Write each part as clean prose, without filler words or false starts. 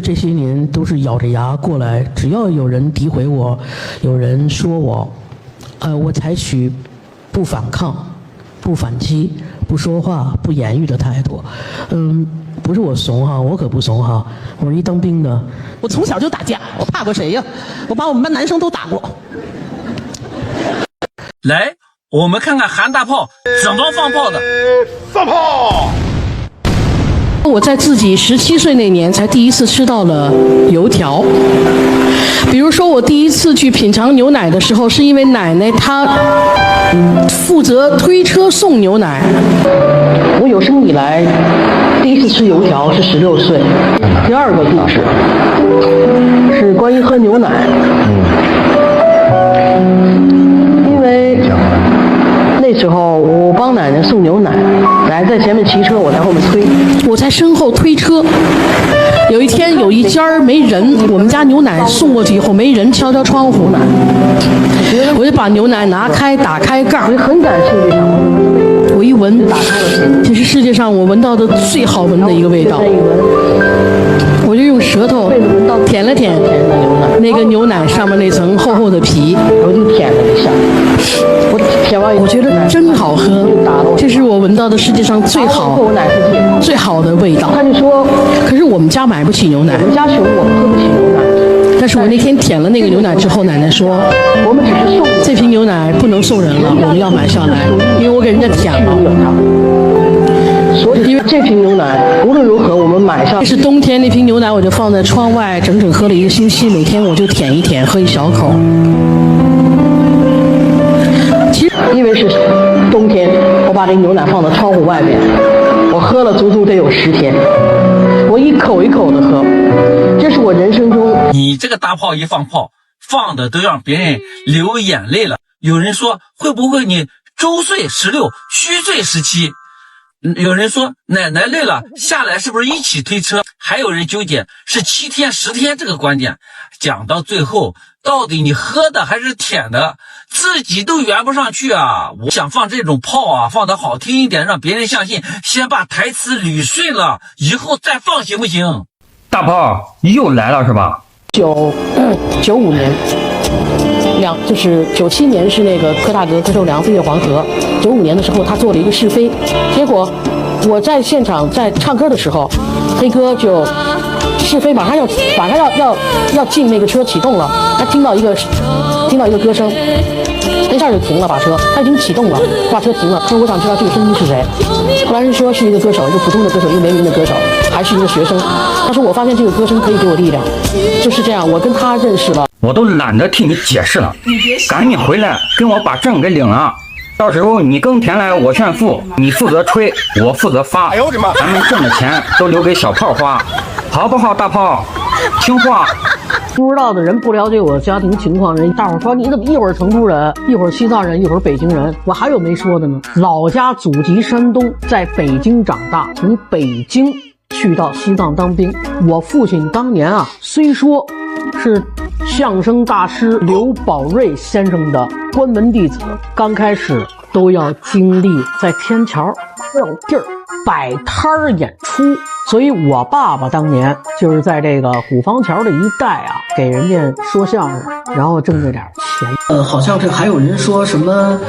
這些年都是咬着牙過來，只要有人诋毀我，有人說我，我採取不反抗、不反擊、不说話、不言語的態度。不是我怂哈，我可不怂哈。我是一当兵的，我从小就打架，我怕过誰呀？我把我们班男生都打过。来，我们看看韩大炮怎么放炮的。放炮！我在自己17岁那年才第一次吃到了油条。比如说，我第一次去品尝牛奶的时候，是因为奶奶她負責推車送牛奶。我有生以來第一次吃油條是16歲。第二個故事是關於喝牛奶。因為那時候我幫奶奶送牛奶，奶奶在前面騎車，我在後面推，我在身後推車。有一天有一家沒人，我們家牛奶送過去以後沒人，敲敲窗戶呢，我就把牛奶拿開，打開蓋，我很感謝這場。我一聞，這是世界上我聞到的最好聞的一個味道。我就用舌頭舔了舔那個牛奶上面那層厚厚的皮，我就舔了一下。我覺得真好喝，這是我聞到的世界上最好的味道。他就說，可是我們家買不起牛奶，我們家窮，我們喝不起牛奶。但是我那天舔了那個牛奶之後，奶奶說，我們只是送這瓶牛奶不能送人了，我們要買下來，因為我給人家舔了。所以，因為這瓶牛奶無論如何我們買上。這是冬天，那瓶牛奶我就放在窗外，整整喝了1個星期，每天我就舔一舔，喝一小口。其實因為是冬天，我把這牛奶放到窗戶外面，我喝了足足得有10天，我一口一口的喝，這是我人生中。你這個大炮一放炮，放的都讓別人流眼淚了。有人說，會不會你周歲16，虛歲17？有人說奶奶累了下來是不是一起推車？還有人糾結是7天10天這個觀點。講到最後，到底你喝的還是舔的，自己都圓不上去啊！我想放這種炮啊，放得好聽一點，讓別人相信，先把台詞捋順了，以後再放行不行？大炮又來了是吧？95年。就是97年是那個柯大哥柯受良飛越黃河，95年的時候他做了一個試飛，結果我在現場在唱歌的時候，飛哥就試飛馬上要進那個車啟動了，他聽到一個歌聲，一下就停了，把車他已經啟動了，把車停了，他說我想知道這個聲音是誰，後來是說是一個歌手，一個普通的歌手，一個沒名的歌手，還是一個學生，他說我發現這個歌聲可以給我力量，就是這樣，我跟他認識了。我都懶得替你解釋了，趕緊回來跟我把證給領了，到時候你耕田來我炫富，你負責吹我負責發，咱們掙的錢都留給小炮花，好不好？大炮聽話。不知道的人，不了解我家庭情況人，大夥說你怎麼一會兒成都人，一會兒西藏人，一會兒北京人，我還有沒說的呢？老家祖籍山東，在北京長大，從北京去到西藏當兵。我父親當年啊，雖說是相聲大師劉寶瑞先生的關門弟子，剛開始都要經歷在天橋這種地兒擺攤演出，所以我爸爸當年就是在這個古枋橋的一帶啊，給人家說相聲，然後掙着點錢。好像這還有人說什麼，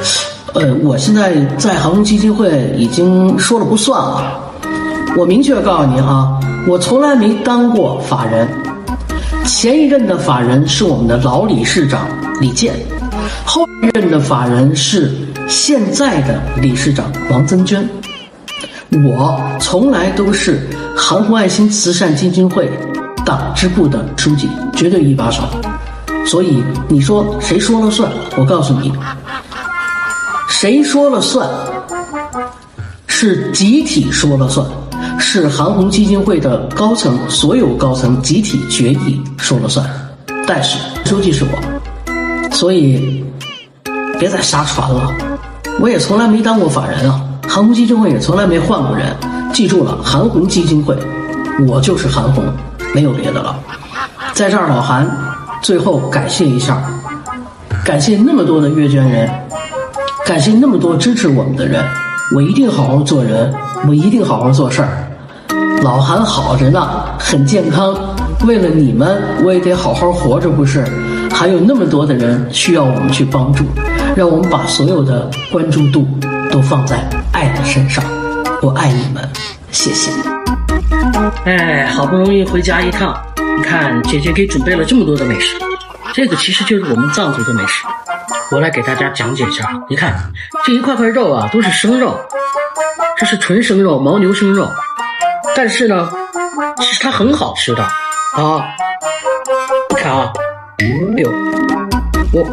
我現在在航空基金會已經說了不算了。我明確告訴你哈，我從來沒當過法人。前一任的法人是我們的老理事長李健，後一任的法人是現在的理事長王增娟。我從來都是航空愛心慈善基金會黨支部的書記，絕對一把手。所以你說誰說了算？我告訴你，誰說了算？是集體說了算。是航空基金會的高層，所有高層集體決議說了算，但是書記是我，所以別再瞎傳了。我也從來沒當過法人啊，航空基金會也從來沒換過人。記住了，航空基金會，我就是韓紅，沒有別的了。在這兒，老韓最後感謝一下，感謝那麼多的閱捐人，感謝那麼多支持我們的人。我一定好好做人，我一定好好做事兒。老韓好着呢，很健康，為了你們，我也得好好活着，不是？還有那麼多的人需要我們去幫助，讓我們把所有的關注度都放在愛的身上。我愛你們，謝謝。哎，好不容易回家一趟，你看姐姐給準備了這麼多的美食，這個其實就是我們藏族的美食。我來給大家講解一下。你看這一塊塊肉啊，都是生肉，這是纯生肉，牦牛生肉。但是呢，其實它很好吃的啊。你看啊，哎呦，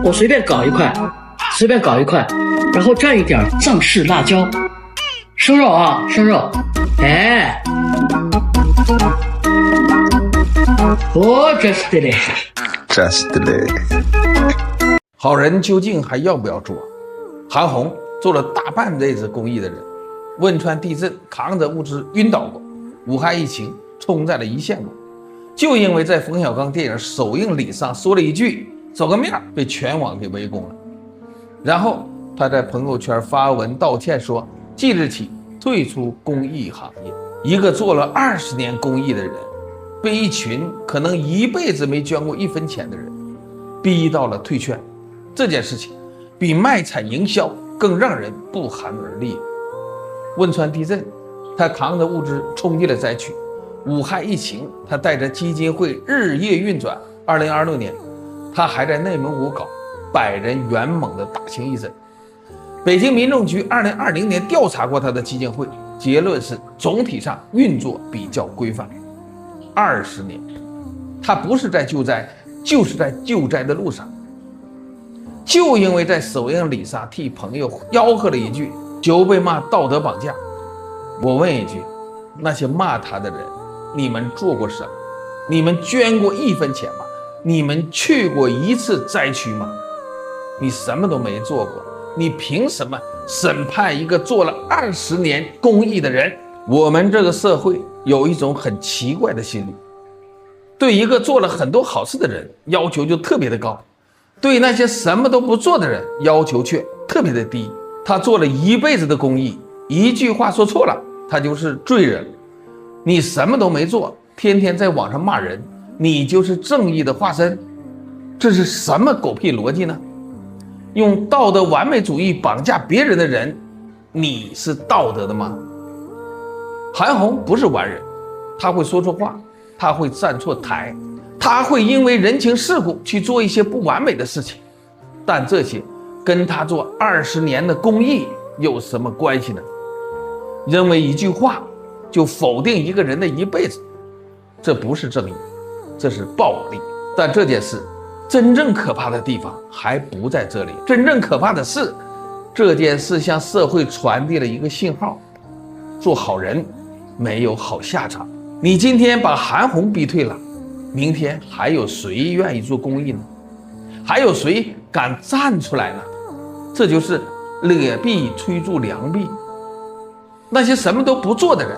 我随便搞一塊，然後蘸一點藏式辣椒，生肉啊，生肉。哎，just delicious。好人究竟还要不要做？韓紅做了大半輩子公益的人，汶川地震扛着物資暈倒過，武漢疫情衝在了一線過，就因為在馮小剛電影首映禮上說了一句走個面，被全網給圍攻了。然後他在朋友圈發文道歉說，即日起退出公益行業。一個做了20年公益的人，被一群可能一輩子沒捐過1分錢的人逼到了退圈。這件事情比賣慘營銷更讓人不寒而栗。汶川地震，他扛着物資衝進了災區；武漢疫情，他帶着基金會日夜運轉。2026年，他還在內蒙古搞100人援蒙的大型義診。北京民政局2020年調查過他的基金會，結論是總體上運作比較規範。20年，他不是在救災，就是在救災的路上。就因為在首映禮上替朋友吆喝了一句，就被罵道德綁架。我問一句，那些罵他的人，你們做過什麼？你們捐過1分錢嗎？你們去過1次災區嗎？你什麼都沒做過，你憑什麼審判一個做了20年公益的人？我們這個社會有一種很奇怪的心理，對一個做了很多好事的人要求就特別的高，對那些什麼都不做的人要求卻特別的低。他做了一輩子的公益，一句話說錯了，他就是罪人。你什麼都沒做，天天在網上罵人，你就是正義的化身。這是什麼狗屁邏輯呢？用道德完美主義綁架別人的人，你是道德的嗎？韓紅不是完人，他會說錯話，他會站錯台，他會因為人情世故去做一些不完美的事情，但這些跟他做20年的公益有什麼關係呢？因為一句話就否定一個人的一輩子，這不是正義，這是暴力。但這件事真正可怕的地方還不在這裡，真正可怕的是，這件事向社會傳遞了一個信號：做好人沒有好下場。你今天把韓紅逼退了，明天還有誰願意做公益呢？還有誰敢站出來呢？這就是劣幣催促良幣。那些什麼都不做的人，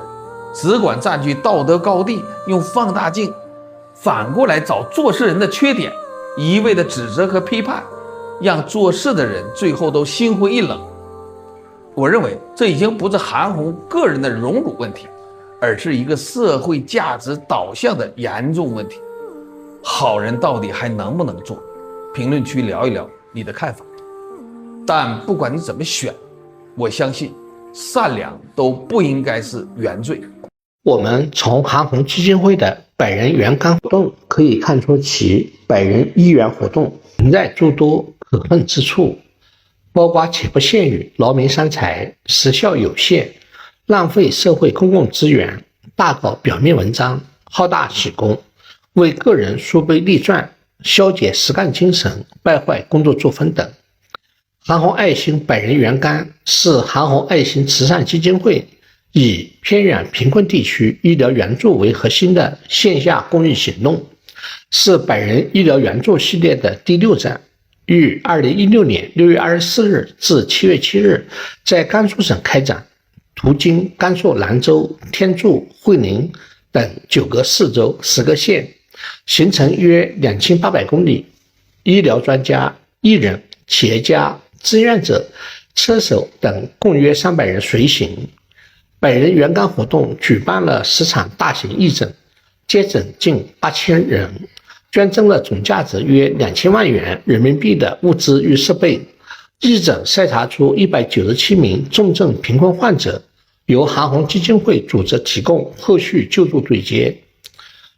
只管占據道德高地，用放大鏡反過來找做事人的缺點，一味的指責和批判，讓做事的人最後都心灰意冷。我認為這已經不是韓紅個人的榮辱問題，而是一個社會價值導向的嚴重問題。好人到底還能不能做？評論區聊一聊你的看法。但不管你怎麼選，我相信善良都不應該是原罪。我們從韓紅基金會的100人援肝活動可以看出，其100人義援活動存在諸多可恨之處，包括且不限於勞民傷財、時效有限、浪費社會公共資源、大搞表面文章、好大喜功、為個人樹碑立傳、消解實幹精神、敗壞工作作風等。韓紅愛心100人援肝是韓紅愛心慈善基金會以偏遠貧困地區醫療援助為核心的線下公益行動，是100人醫療援助系列的第6站，於2016年6月24日至7月7日在甘肅省開展，途經甘肅蘭州、天柱、會寧等9個市州、10個縣，行程約2800公里。醫療專家、藝人、企業家、志願者、車手等共約300人隨行。100人援肝活動舉辦了10場大型義診，接診近8000人，捐贈了總價值約2000萬元人民幣的物資與設備。義診篩查出197名重症貧困患者，由韓紅基金會組織提供後續救助對接。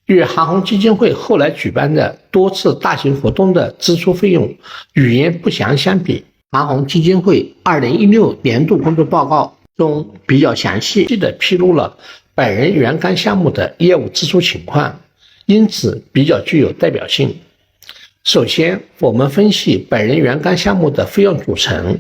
與韓紅基金會後來舉辦的多次大型活動的支出費用語焉不詳相比，韓紅基金會2016年度工作報告中比較詳細地披露了百人援肝項目的業務支出情況，因此比較具有代表性。首先，我們分析百人援肝項目的費用組成。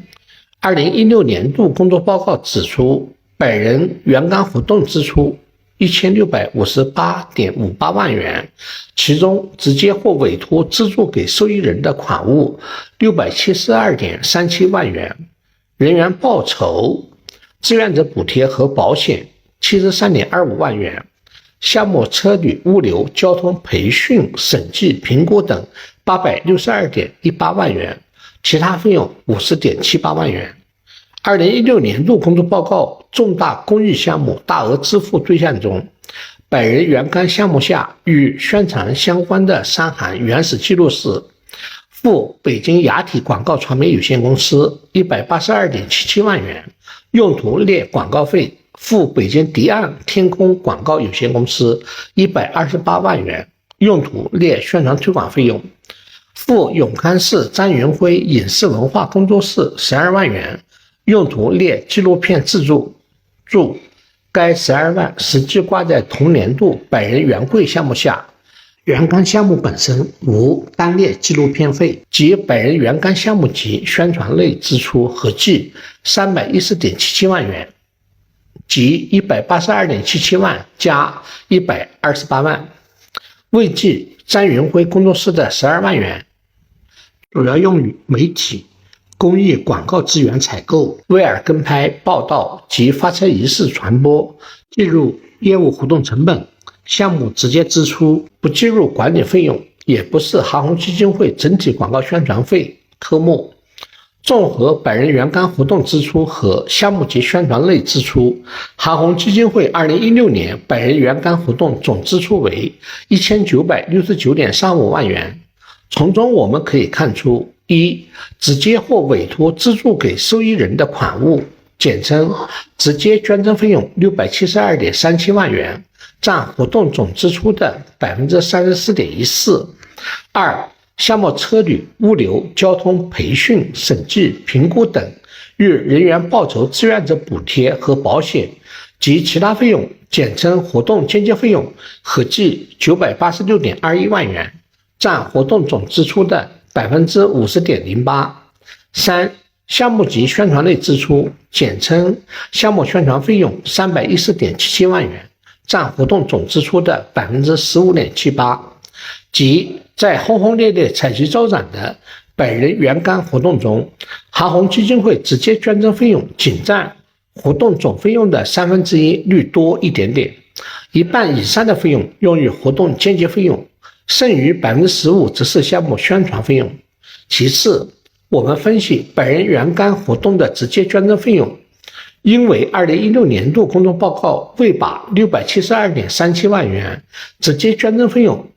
2016年度工作報告指出，百人援肝活動支出1658.58萬元，其中直接或委託資助給受益人的款物672.37萬元，人員報酬、志願者補貼和保險73.25萬元，項目車旅、物流、交通、培訓、審計、評估等862.18萬元，其他費用50.78萬元。2016年度工作報告重大公益項目大額支付對象中，百人援肝項目下與宣傳相關的3行原始記錄是：赴北京雅體廣告傳媒有限公司182.77萬元，用途列廣告費；赴北京迪岸天空廣告有限公司128萬元，用途列宣傳推廣費用；赴永康市張雲輝影視文化工作室12萬元，用途列紀錄片製作。注：該12萬實際掛在同年度百人援會項目下，援肝項目本身無單列紀錄片費，即百人援肝項目及宣傳類支出合計310.77萬元，即182.77萬加128萬。未計張雲輝工作室的12萬元，主要用於媒體、公益廣告資源採購、威爾跟拍報道及發車儀式傳播，計入業務活動成本，項目直接支出，不計入管理費用，也不是韓紅基金會整體廣告宣傳費科目。綜合百人援肝活動支出和項目及宣傳類支出，韓紅基金會2016年百人援肝活動總支出為1969.35萬元。從中我們可以看出，一、直接或委託資助給受益人的款物，簡稱直接捐贈費用672.37萬元，佔活動總支出的34.14%。二、項目車旅、物流、交通、培訓、審計、評估等與人員報酬、志願者補貼和保險及其他費用，簡稱活動間接費用，合計986.21萬元，佔活動總支出的50.08%。三、項目及宣傳類支出，簡稱項目宣傳費用310.77萬元，佔活動總支出的15.78%。即在轟轟烈烈、彩旗招展的百人援肝活動中，韓紅基金會直接捐贈費用僅佔活動總費用的1/3，略多一點點，一半以上的費用用於活動間接費用，剩餘15%則是項目宣傳費用。其次，我們分析百人援肝活動的直接捐贈費用，因為2016年度工作報告未把672.37萬元直接捐贈費用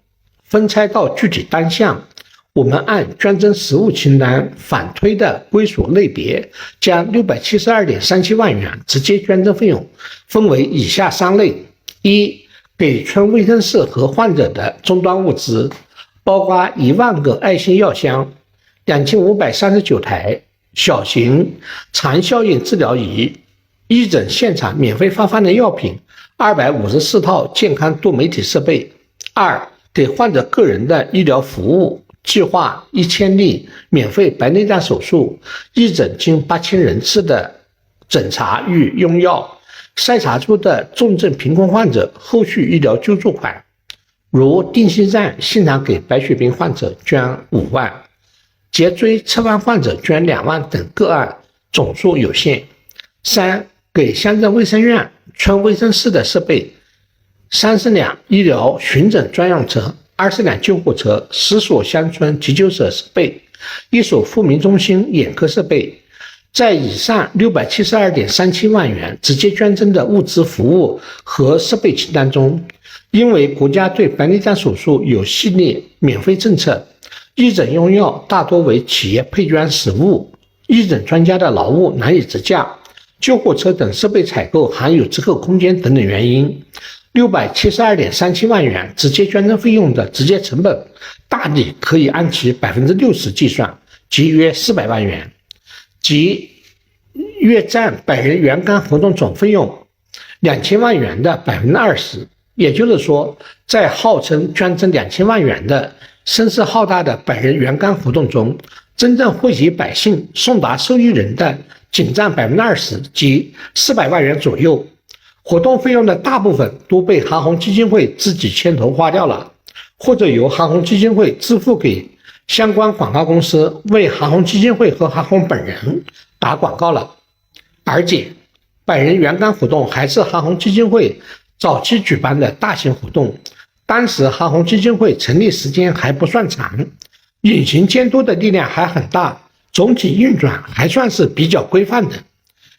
分拆到具體單項，我們按捐贈實務清單反推的歸屬類別，將672.37萬元直接捐贈費用分為以下3類：一、給村衛生室和患者的終端物資，包括1萬個愛心藥箱、2539台小型長效應治療儀、義診現場免費發放的藥品254套健康多媒體設備。二、給患者個人的醫療服務，計劃1000例免費白內障手術，義診近8000人次的診查與用藥，篩查出的重症貧困患者後續醫療救助款，如定心站現場給白血病患者捐5萬，脊椎側彎患者捐2萬等個案，總數有限。三、給鄉鎮衛生院、村衛生室的設備，30輛醫療巡診專用車、20輛救護車、10所鄉村急救室設備、1所富民中心眼科設備。在以上672.37萬元直接捐贈的物資服務和設備清單中，因為國家對白內障手術有系列免費政策，義診用藥大多為企業配捐實物，義診專家的勞務難以折價，救護車等設備採購含有折扣空間等等原因，672.37萬元直接捐贈費用的直接成本大抵可以按其60%計算，即約400萬元，即約占百人原肝活動總費用2000萬元的20%。也就是說，在號稱捐贈2000萬元的聲勢浩大的百人原肝活動中，真正惠及百姓送達受益人的僅占20%，即400萬元左右。活動費用的大部分都被韓紅基金會自己牽頭花掉了，或者由韓紅基金會支付給相關廣告公司，為韓紅基金会和韓紅本人打廣告了。而且，百人原肝活動還是韓紅基金會早期舉辦的大型活動，當時韓紅基金會成立時間還不算長，隱形監督的力量還很大，總體運轉還算是比較規範的。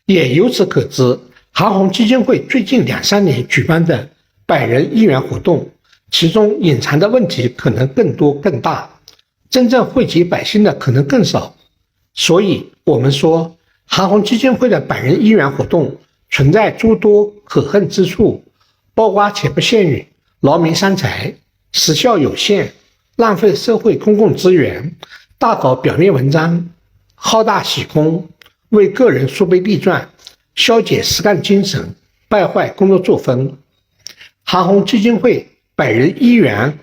也由此可知，韓紅基金會最近2-3年舉辦的百人義援活動，其中隱藏的問題可能更多更大，真正惠及百姓的可能更少。所以我們說，韓紅基金會的百人義援活動存在諸多可恨之處，包括且不限於勞民傷財、時效有限、浪費社會公共資源、大搞表面文章、好大喜功、為個人樹碑立傳、消解實幹精神、敗壞工作作風。韓紅基金會百人義援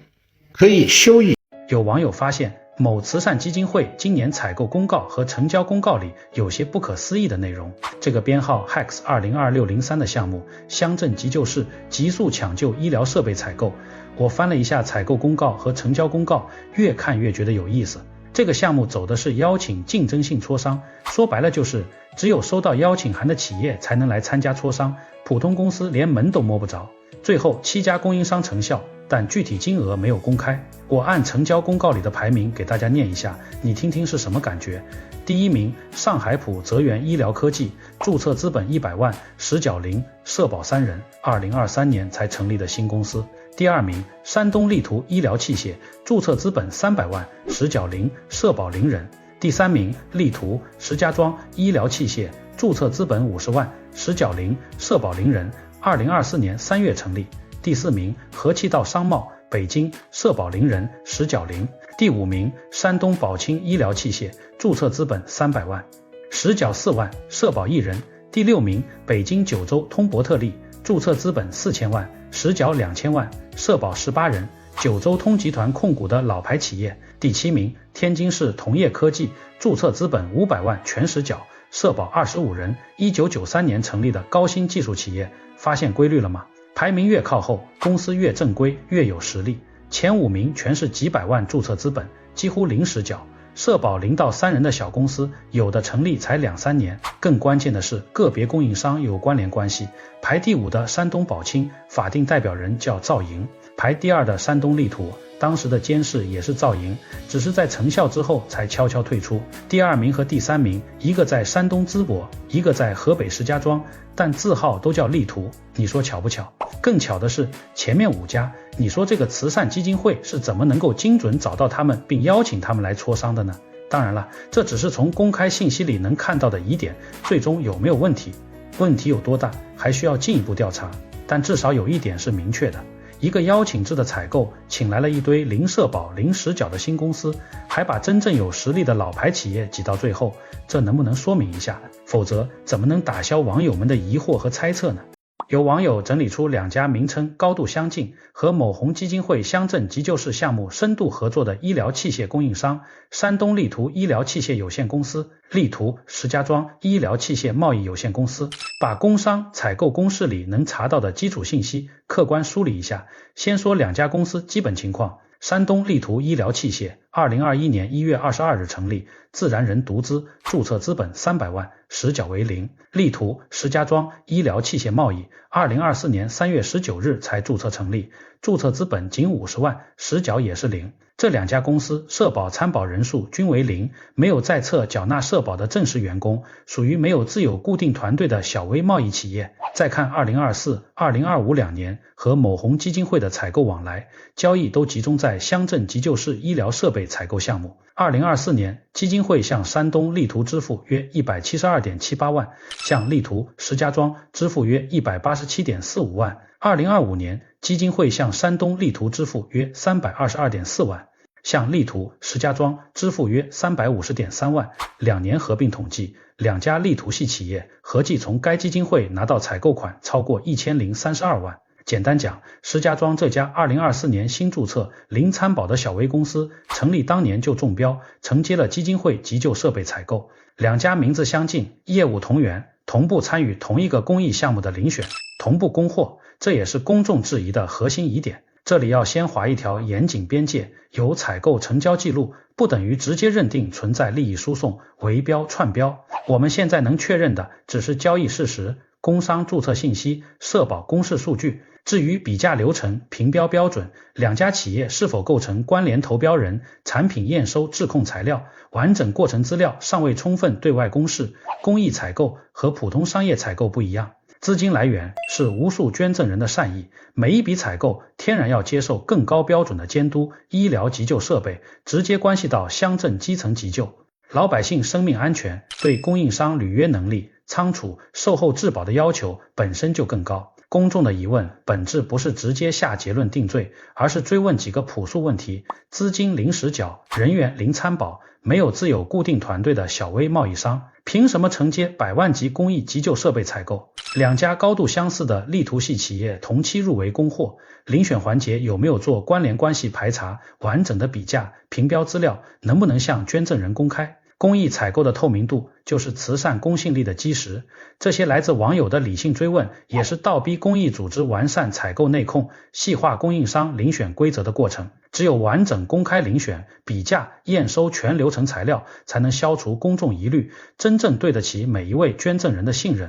可以休矣。有網友發現，某慈善基金會今年採購公告和成交公告裡有些不可思議的內容。這個編號 HEX202603 的項目鄉鎮急救室急速搶救醫療設備採購，我翻了一下採購公告和成交公告，越看越覺得有意思。這個項目走的是邀請競爭性磋商，說白了就是只有收到邀請函的企業才能來參加磋商，普通公司連門都摸不着。最後7家供應商成效，但具體金額沒有公開。我按成交公告裡的排名給大家念一下，你聽聽是什麼感覺。第1名，上海浦澤源醫療科技，註冊資本100萬，實繳0，社保3人，2023年才成立的新公司。第2名，山東力圖醫療器械，註冊資本300萬，實繳0，社保0人。第3名，力圖石家莊醫療器械，註冊資本50萬，實繳0，社保0人，2024年3月成立。第4名，和氣道商貿，北京，社保0人，實繳0。第5名，山東寶清醫療器械，註冊資本300萬，實繳4萬，社保1人。第6名，北京九州通博特利，註冊資本4000萬，實繳2000萬，社保18人，九州通集團控股的老牌企業。第7名，天津市同業科技，註冊資本500萬，全實繳，社保25人，1993年成立的高新技術企業。發現規律了嗎？排名越靠後，公司越正規，越有實力。前5名全是幾百萬註冊資本，幾乎零實繳。社保0到3人的小公司，有的成立才2-3年。更關鍵的是，個別供應商有關聯關係。排第5的山東寶清，法定代表人叫趙瑩；排第2的山東力圖，當時的監事也是趙瑩，只是在成效之後才悄悄退出。第2名和第3名，一個在山東淄博，一個在河北石家莊，但字號都叫力圖，你說巧不巧？更巧的是，前面5家，你說這個慈善基金會是怎麼能夠精準找到他們並邀請他們來磋商的呢？當然了，這只是從公開信息裡能看到的疑點，最終有沒有問題？問題有多大，還需要進一步調查。但至少有一點是明確的，一個邀請制的採購，請來了一堆零社保、零實繳的新公司，還把真正有實力的老牌企業擠到最後，這能不能說明一下？否則怎麼能打消網友們的疑惑和猜測呢？有網友整理出2家名稱高度相近，和某紅基金會鄉鎮急救室項目深度合作的醫療器械供應商山東力圖醫療器械有限公司、力图石家莊醫療器械貿易有限公司，把工商採購公示裡能查到的基礎信息客觀梳理一下。先說2家公司基本情況。山東力圖醫療器械2021年1月22日成立，自然人獨資，註冊資本300萬，實繳為0。力圖石家莊醫療器械貿易2024年3月19日才註冊成立，註冊資本僅50萬，實繳也是0。這2家公司社保參保人數均為0，沒有在冊繳納社保的正式員工，屬於沒有自有固定團隊的小微貿易企業。再看2024、2025兩年和某紅基金會的採購往來，交易都集中在鄉鎮急救室医療設備採購項目。2024年，基金會向山東力圖支付約 172.78 萬，向力圖、石家莊支付約 187.45 萬。2025年，基金会向山東力圖支付約 322.4 万，向力图、石家莊支付約 350.3 萬。2年合并統計，2家力圖系企業合計從該基金會拿到採購款超過1032萬。簡單講，石家莊這家2024年新注冊零參保的小微公司，成立當年就中標，承接了基金會急救設備採購。2家名字相近，業務同源，同步參與同一個公益項目的遴選，同步供貨，這也是公眾質疑的核心疑點。這裡要先劃一條嚴謹邊界，有採購成交記錄，不等於直接認定存在利益輸送、圍標、串標。我們現在能確認的只是交易事實、工商注冊信息、社保公示數據。至於比價流程、評標標準，2家企業是否構成關聯投標人、產品驗收質控材料，完整過程資料尚未充分對外公示。公益採購和普通商業採購不一樣，資金來源是無數捐贈人的善意，每一筆採購天然要接受更高標準的監督。醫療急救設備直接關係到鄉鎮基層急救，老百姓生命安全，對供應商履約能力、倉儲、售後質保的要求本身就更高。公眾的疑問本質不是直接下結論定罪，而是追問幾個樸素問題：資金零實繳，人員零參保，沒有自有固定團隊的小微貿易商，憑什麼承接100萬級公益急救設備採購？2家高度相似的力圖系企業同期入圍供貨，遴選環節有沒有做關聯關係排查？完整的比價、評標資料能不能向捐贈人公開？公益採購的透明度就是慈善公信力的基石。這些來自網友的理性追問，也是倒逼公益組織完善採購內控、細化供應商遴選規則的過程。只有完整公開遴選、比價、驗收全流程材料，才能消除公眾疑慮，真正對得起每一位捐贈人的信任。